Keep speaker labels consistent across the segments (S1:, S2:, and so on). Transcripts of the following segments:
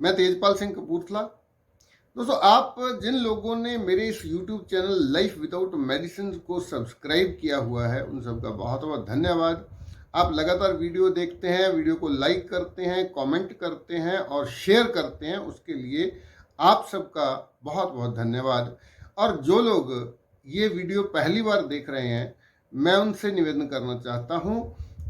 S1: मैं तेजपाल सिंह कपूरथला। दोस्तों, आप जिन लोगों ने मेरे इस YouTube channel life without medicine को सब्सक्राइब किया हुआ है, उन सबका बहुत बहुत धन्यवाद। आप लगातार वीडियो देखते हैं, वीडियो को लाइक करते हैं, कमेंट करते हैं और शेयर करते हैं, उसके लिए आप सबका बहुत बहुत धन्यवाद। और जो लोग ये वीडियो पहली बार देख रहे हैं, मैं उनसे निवेदन करना चाहता हूँ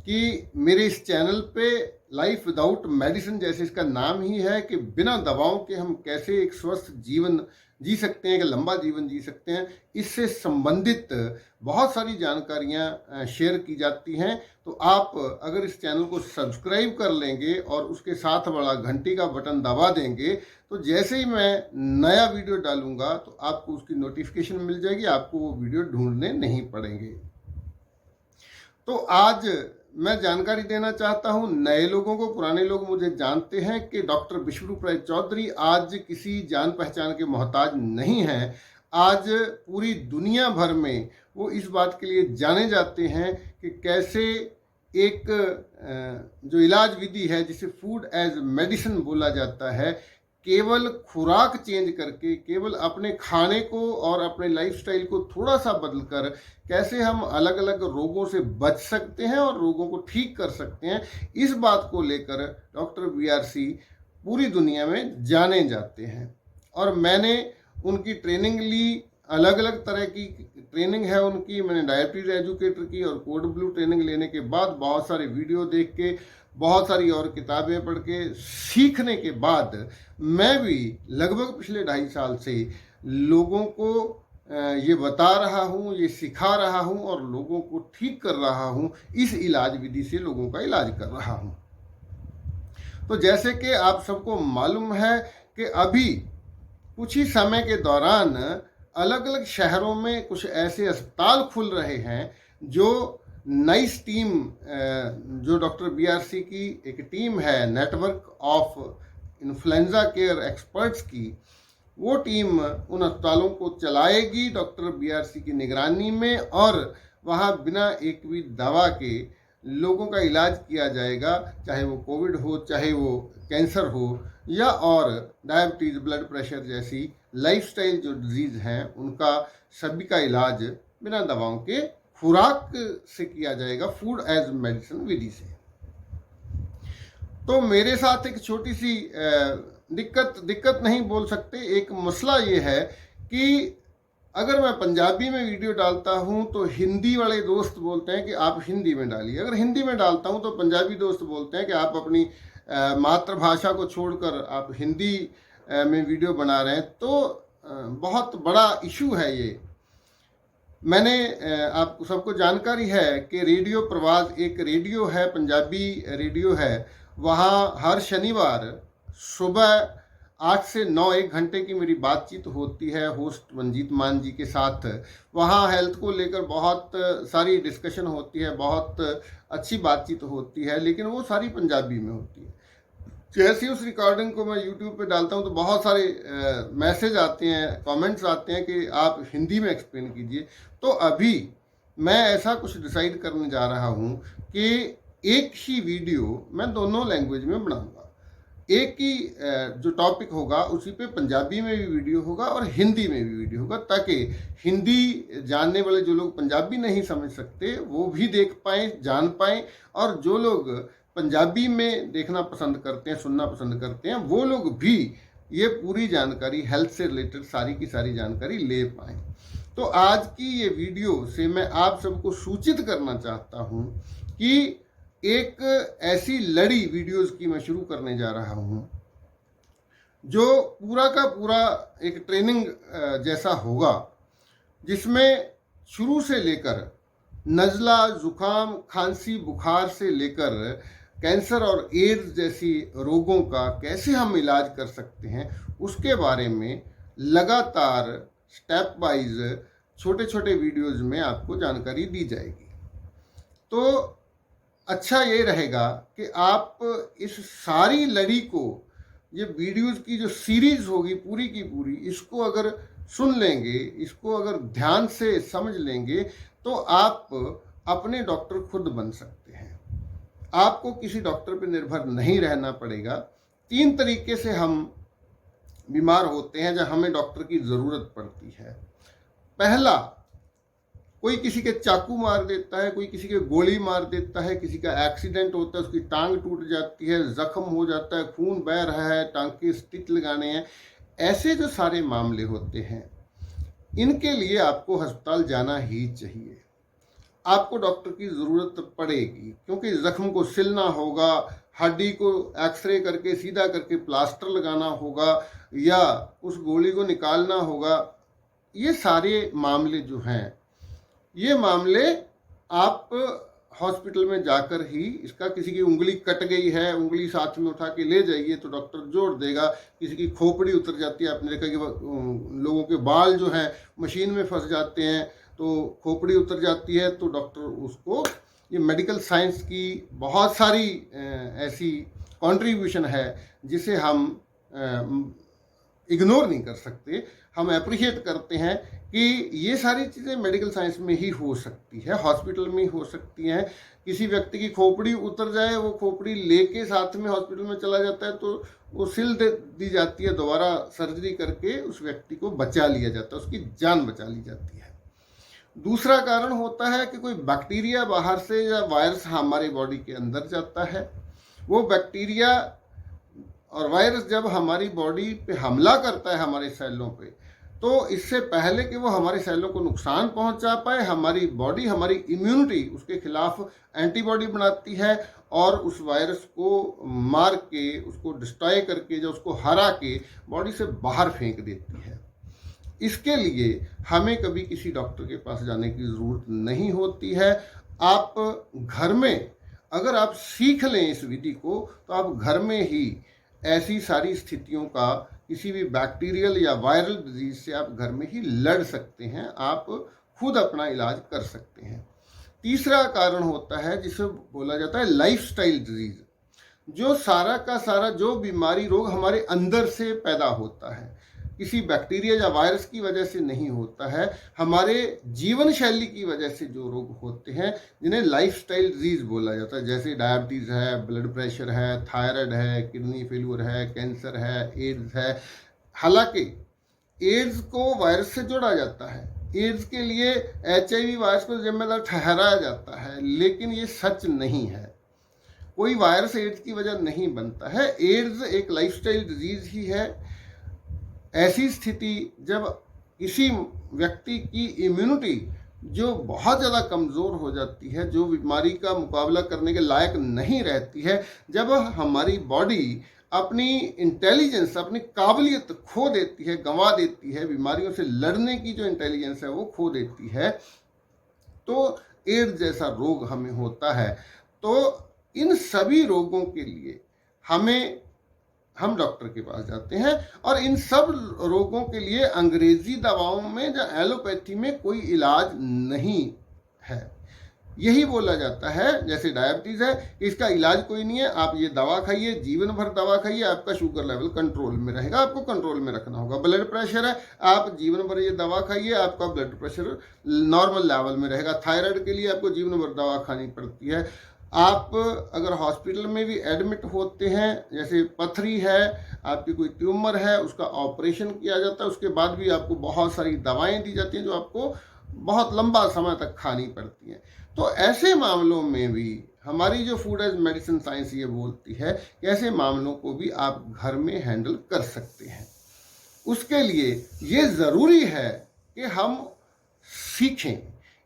S1: कि मेरे इस चैनल पे लाइफ विदाउट मेडिसिन, जैसे इसका नाम ही है कि बिना दवाओं के हम कैसे एक स्वस्थ जीवन जी सकते हैं, कि लंबा जीवन जी सकते हैं, इससे संबंधित बहुत सारी जानकारियां शेयर की जाती हैं। तो आप अगर इस चैनल को सब्सक्राइब कर लेंगे और उसके साथ वाला घंटी का बटन दबा देंगे, तो जैसे ही मैं नया वीडियो डालूंगा तो आपको उसकी नोटिफिकेशन मिल जाएगी, आपको वो वीडियो ढूंढने नहीं पड़ेंगे। तो आज मैं जानकारी देना चाहता हूं नए लोगों को। पुराने लोग मुझे जानते हैं कि डॉक्टर विश्वरूप राय चौधरी आज किसी जान पहचान के मोहताज नहीं हैं। आज पूरी दुनिया भर में वो इस बात के लिए जाने जाते हैं कि कैसे एक जो इलाज विधि है, जिसे फूड एज मेडिसिन बोला जाता है, केवल खुराक चेंज करके, केवल अपने खाने को और अपने लाइफस्टाइल को थोड़ा सा बदलकर कैसे हम अलग अलग रोगों से बच सकते हैं और रोगों को ठीक कर सकते हैं, इस बात को लेकर डॉक्टर BRC पूरी दुनिया में जाने जाते हैं। और मैंने उनकी ट्रेनिंग ली, अलग अलग तरह की ट्रेनिंग है उनकी। मैंने डायबिटीज एजुकेटर की और कोड ब्लू ट्रेनिंग लेने के बाद, बहुत सारे वीडियो देख के, बहुत सारी और किताबें पढ़ के, सीखने के बाद मैं भी लगभग पिछले 2.5 साल से लोगों को ये बता रहा हूँ, ये सिखा रहा हूँ और लोगों को ठीक कर रहा हूँ। इस इलाज विधि से लोगों का इलाज कर रहा हूँ। तो जैसे कि आप सबको मालूम है कि अभी कुछ ही समय के दौरान अलग अलग शहरों में कुछ ऐसे अस्पताल खुल रहे हैं जो नाइस टीम, जो डॉक्टर BRC की एक टीम है, network of influenza care experts की, वो टीम उन अस्पतालों को चलाएगी डॉक्टर BRC की निगरानी में, और वहाँ बिना एक भी दवा के लोगों का इलाज किया जाएगा, चाहे वो कोविड हो, चाहे वो कैंसर हो, या और डायबिटीज़, ब्लड प्रेशर जैसी लाइफस्टाइल जो डिजीज़ हैं, उनका सभी का इलाज बिना दवाओं के खुराक से किया जाएगा, फूड एज मेडिसिन विधि से। तो मेरे साथ एक छोटी सी दिक्कत नहीं बोल सकते, एक मसला ये है कि अगर मैं पंजाबी में वीडियो डालता हूं तो हिंदी वाले दोस्त बोलते हैं कि आप हिंदी में डालिए। अगर हिंदी में डालता हूं तो पंजाबी दोस्त बोलते हैं कि आप अपनी मातृभाषा को छोड़कर आप हिंदी में वीडियो बना रहे हैं। तो बहुत बड़ा इशू है ये। मैंने आपको सबको जानकारी है कि रेडियो प्रवाद एक रेडियो है, पंजाबी रेडियो है, वहाँ हर शनिवार सुबह 8 से 9 1 घंटे की मेरी बातचीत होती है होस्ट मंजीत मान जी के साथ। वहाँ हेल्थ को लेकर बहुत सारी डिस्कशन होती है, बहुत अच्छी बातचीत होती है, लेकिन वो सारी पंजाबी में होती है। जैसे उस रिकॉर्डिंग को मैं YouTube पे डालता हूँ तो बहुत सारे मैसेज आते हैं, कमेंट्स आते हैं कि आप हिंदी में एक्सप्लेन कीजिए। तो अभी मैं ऐसा कुछ डिसाइड करने जा रहा हूँ कि एक ही वीडियो मैं दोनों लैंग्वेज में बनाऊंगा। एक ही जो टॉपिक होगा उसी पे पंजाबी में भी वीडियो होगा और हिंदी में भी वीडियो होगा, ताकि हिंदी जानने वाले जो लोग पंजाबी नहीं समझ सकते वो भी देख पाएँ, जान पाएँ, और जो लोग पंजाबी में देखना पसंद करते हैं, सुनना पसंद करते हैं, वो लोग भी ये पूरी जानकारी, हेल्थ से रिलेटेड सारी की सारी जानकारी ले पाएँ। तो आज की ये वीडियो से मैं आप सबको सूचित करना चाहता हूँ कि एक ऐसी लड़ी वीडियोस की मैं शुरू करने जा रहा हूँ जो पूरा का पूरा एक ट्रेनिंग जैसा होगा, जिसमें शुरू से लेकर नज़ला, जुकाम, खांसी, बुखार से लेकर कैंसर और एड्स जैसी रोगों का कैसे हम इलाज कर सकते हैं, उसके बारे में लगातार स्टेप वाइज छोटे छोटे वीडियोज़ में आपको जानकारी दी जाएगी। तो अच्छा ये रहेगा कि आप इस सारी लड़ी को, ये वीडियोज़ की जो सीरीज़ होगी पूरी की पूरी, इसको अगर सुन लेंगे, इसको अगर ध्यान से समझ लेंगे, तो आप अपने डॉक्टर खुद बन सकते हैं। आपको किसी डॉक्टर पर निर्भर नहीं रहना पड़ेगा। 3 तरीके से हम बीमार होते हैं जब हमें डॉक्टर की ज़रूरत पड़ती है। पहला, कोई किसी के चाकू मार देता है, कोई किसी के गोली मार देता है, किसी का एक्सीडेंट होता है, उसकी टांग टूट जाती है, जख्म हो जाता है, खून बह रहा है, टांग के स्टिच लगाने हैं। ऐसे जो सारे मामले होते हैं, इनके लिए आपको अस्पताल जाना ही चाहिए। आपको डॉक्टर की ज़रूरत पड़ेगी, क्योंकि ज़ख्म को सिलना होगा, हड्डी को एक्सरे करके सीधा करके प्लास्टर लगाना होगा, या उस गोली को निकालना होगा। ये सारे मामले जो हैं, ये मामले आप हॉस्पिटल में जाकर ही, इसका किसी की उंगली कट गई है, उंगली साथ में उठा के ले जाइए तो डॉक्टर जोड़ देगा। किसी की खोपड़ी उतर जाती है, आपने देखा कि लोगों के बाल जो हैं मशीन में फंस जाते हैं तो खोपड़ी उतर जाती है, तो डॉक्टर उसको, ये मेडिकल साइंस की बहुत सारी ऐसी कंट्रीब्यूशन है जिसे हम इग्नोर नहीं कर सकते। हम अप्रिशिएट करते हैं कि ये सारी चीज़ें मेडिकल साइंस में ही हो सकती है, हॉस्पिटल में ही हो सकती हैं। किसी व्यक्ति की खोपड़ी उतर जाए, वो खोपड़ी लेके साथ में हॉस्पिटल में चला जाता है तो वो सिल दी जाती है, दोबारा सर्जरी करके उस व्यक्ति को बचा लिया जाता है, उसकी जान बचा ली जाती है। दूसरा कारण होता है कि कोई बैक्टीरिया बाहर से या वायरस हमारे बॉडी के अंदर जाता है। वो बैक्टीरिया और वायरस जब हमारी बॉडी पे हमला करता है, हमारे सेलों पे, तो इससे पहले कि वो हमारे सेलों को नुकसान पहुंचा पाए, हमारी बॉडी, हमारी इम्यूनिटी उसके खिलाफ एंटीबॉडी बनाती है और उस वायरस को मार के, उसको डिस्ट्रॉय करके, जो उसको हरा के बॉडी से बाहर फेंक देती है। इसके लिए हमें कभी किसी डॉक्टर के पास जाने की ज़रूरत नहीं होती है। आप घर में, अगर आप सीख लें इस विधि को, तो आप घर में ही ऐसी सारी स्थितियों का, किसी भी बैक्टीरियल या वायरल डिजीज से आप घर में ही लड़ सकते हैं, आप खुद अपना इलाज कर सकते हैं। तीसरा कारण होता है जिसे बोला जाता है लाइफस्टाइल डिजीज, जो सारा का सारा जो बीमारी रोग हमारे अंदर से पैदा होता है, किसी बैक्टीरिया या वायरस की वजह से नहीं होता है, हमारे जीवन शैली की वजह से जो रोग होते हैं, जिन्हें लाइफस्टाइल डिजीज बोला जाता है, जैसे डायबिटीज़ है, ब्लड प्रेशर है, थायराइड है, किडनी फेल्यूर है, कैंसर है, एड्स है। हालांकि एड्स को वायरस से जोड़ा जाता है, एड्स के लिए HIV वायरस को जिम्मेदार ठहराया जाता है, लेकिन ये सच नहीं है। कोई वायरस एड्स की वजह नहीं बनता है। एड्स एक लाइफस्टाइल डिजीज ही है। ऐसी स्थिति जब किसी व्यक्ति की इम्यूनिटी जो बहुत ज़्यादा कमज़ोर हो जाती है, जो बीमारी का मुकाबला करने के लायक नहीं रहती है, जब हमारी बॉडी अपनी इंटेलिजेंस, अपनी काबिलियत खो देती है, गंवा देती है, बीमारियों से लड़ने की जो इंटेलिजेंस है वो खो देती है, तो एड्स जैसा रोग हमें होता है। तो इन सभी रोगों के लिए हम डॉक्टर के पास जाते हैं, और इन सब रोगों के लिए अंग्रेजी दवाओं में या एलोपैथी में कोई इलाज नहीं है। यही बोला जाता है, जैसे डायबिटीज़ है, इसका इलाज कोई नहीं है, आप ये दवा खाइए, जीवन भर दवा खाइए, आपका शुगर लेवल कंट्रोल में रहेगा, आपको कंट्रोल में रखना होगा। ब्लड प्रेशर है, आप जीवन भर ये दवा खाइए, आपका ब्लड प्रेशर नॉर्मल लेवल में रहेगा। थायराइड के लिए आपको जीवन भर दवा खानी पड़ती है। आप अगर हॉस्पिटल में भी एडमिट होते हैं, जैसे पथरी है, आपकी कोई ट्यूमर है, उसका ऑपरेशन किया जाता है, उसके बाद भी आपको बहुत सारी दवाएं दी जाती हैं जो आपको बहुत लंबा समय तक खानी पड़ती हैं। तो ऐसे मामलों में भी हमारी जो फूड एज मेडिसिन साइंस ये बोलती है कि ऐसे मामलों को भी आप घर में हैंडल कर सकते हैं। उसके लिए ये ज़रूरी है कि हम सीखें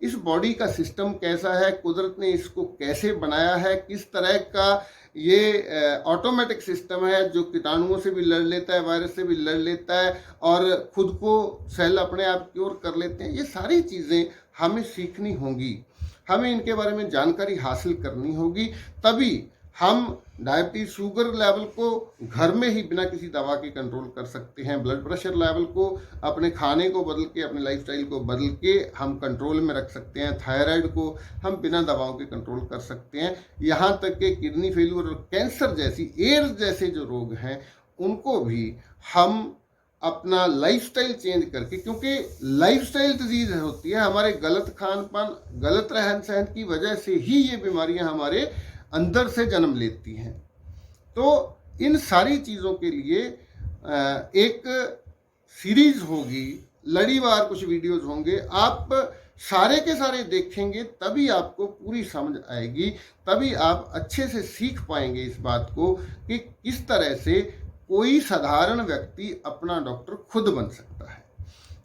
S1: इस बॉडी का सिस्टम कैसा है, कुदरत ने इसको कैसे बनाया है, किस तरह का ये ऑटोमेटिक सिस्टम है जो कीटाणुओं से भी लड़ लेता है, वायरस से भी लड़ लेता है और खुद को सेल अपने आप क्योर कर लेते हैं। ये सारी चीज़ें हमें सीखनी होंगी, हमें इनके बारे में जानकारी हासिल करनी होगी, तभी हम डायबिटीज शुगर लेवल को घर में ही बिना किसी दवा के कंट्रोल कर सकते हैं। ब्लड प्रेशर लेवल को अपने खाने को बदल के, अपने लाइफस्टाइल को बदल के हम कंट्रोल में रख सकते हैं। थायराइड को हम बिना दवाओं के कंट्रोल कर सकते हैं। यहाँ तक कि किडनी फेल्यूर और कैंसर जैसी, एड्स जैसे जो रोग हैं, उनको भी हम अपना लाइफस्टाइल चेंज करके, क्योंकि लाइफस्टाइल डिजीज होती है, हमारे गलत खान पान, गलत रहन सहन की वजह से ही ये बीमारियां हमारे अंदर से जन्म लेती हैं। तो इन सारी चीज़ों के लिए एक सीरीज होगी, लड़ीवार कुछ वीडियोस होंगे, आप सारे के सारे देखेंगे तभी आपको पूरी समझ आएगी, तभी आप अच्छे से सीख पाएंगे इस बात को कि किस तरह से कोई साधारण व्यक्ति अपना डॉक्टर खुद बन सकता है।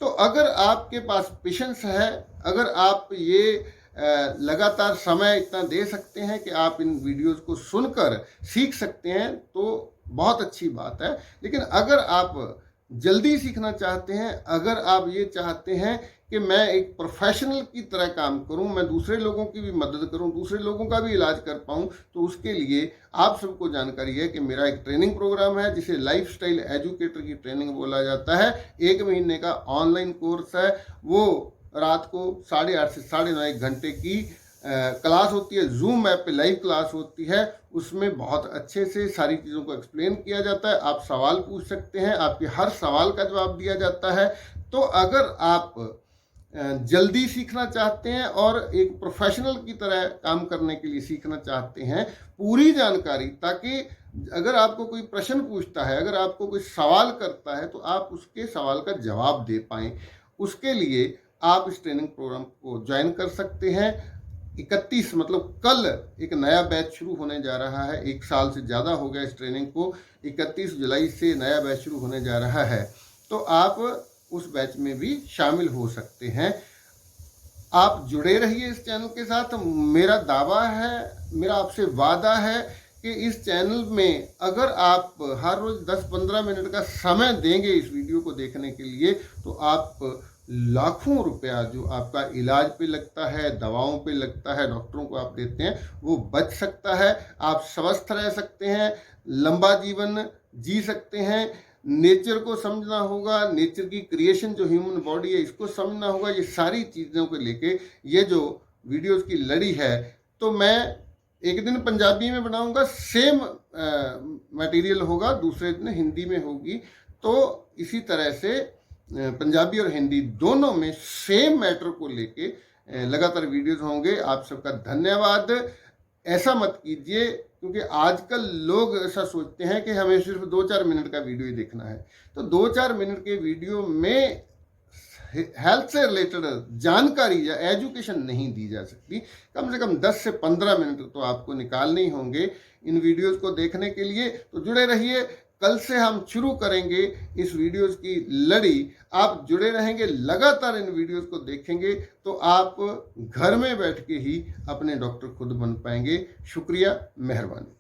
S1: तो अगर आपके पास पेशेंस है, अगर आप ये लगातार समय इतना दे सकते हैं कि आप इन वीडियोस को सुनकर सीख सकते हैं तो बहुत अच्छी बात है। लेकिन अगर आप जल्दी सीखना चाहते हैं, अगर आप ये चाहते हैं कि मैं एक प्रोफेशनल की तरह काम करूं, मैं दूसरे लोगों की भी मदद करूं, दूसरे लोगों का भी इलाज कर पाऊं, तो उसके लिए आप सबको जानकारी है कि मेरा एक ट्रेनिंग प्रोग्राम है जिसे लाइफस्टाइल एजुकेटर की ट्रेनिंग बोला जाता है। 1 महीने का ऑनलाइन कोर्स है, वो रात को 8:30 से 9:30 1 घंटे की क्लास होती है, जूम ऐप पे लाइव क्लास होती है। उसमें बहुत अच्छे से सारी चीज़ों को एक्सप्लेन किया जाता है, आप सवाल पूछ सकते हैं, आपके हर सवाल का जवाब दिया जाता है। तो अगर आप जल्दी सीखना चाहते हैं और एक प्रोफेशनल की तरह काम करने के लिए सीखना चाहते हैं, पूरी जानकारी, ताकि अगर आपको कोई प्रश्न पूछता है, अगर आपको कोई सवाल करता है तो आप उसके सवाल का जवाब दे पाएँ, उसके लिए आप इस ट्रेनिंग प्रोग्राम को ज्वाइन कर सकते हैं। 31 मतलब कल एक नया बैच शुरू होने जा रहा है, 1 साल से ज़्यादा हो गया इस ट्रेनिंग को, 31 जुलाई से नया बैच शुरू होने जा रहा है, तो आप उस बैच में भी शामिल हो सकते हैं। आप जुड़े रहिए इस चैनल के साथ। मेरा दावा है, मेरा आपसे वादा है कि इस चैनल में अगर आप हर रोज़ 10-15 मिनट का समय देंगे इस वीडियो को देखने के लिए, तो आप लाखों रुपया जो आपका इलाज पे लगता है, दवाओं पे लगता है, डॉक्टरों को आप देते हैं, वो बच सकता है। आप स्वस्थ रह सकते हैं, लंबा जीवन जी सकते हैं। नेचर को समझना होगा, नेचर की क्रिएशन जो ह्यूमन बॉडी है इसको समझना होगा। ये सारी चीज़ों को लेके ये जो वीडियोस की लड़ी है, तो मैं एक दिन पंजाबी में बनाऊंगा, सेम मटेरियल होगा, दूसरे दिन हिंदी में होगी। तो इसी तरह से पंजाबी और हिंदी दोनों में सेम मैटर को लेके लगातार वीडियोस होंगे। आप सबका धन्यवाद। ऐसा मत कीजिए, क्योंकि आजकल लोग ऐसा सोचते हैं कि हमें सिर्फ 2-4 मिनट का वीडियो ही देखना है। तो 2-4 मिनट के वीडियो में हेल्थ से रिलेटेड जानकारी या एजुकेशन नहीं दी जा सकती। कम से कम 10 से 15 मिनट तो आपको निकालने ही होंगे इन वीडियोस को देखने के लिए। तो जुड़े रहिए, कल से हम शुरू करेंगे इस वीडियोस की लड़ी। आप जुड़े रहेंगे, लगातार इन वीडियोस को देखेंगे तो आप घर में बैठ के ही अपने डॉक्टर खुद बन पाएंगे। शुक्रिया, मेहरबानी।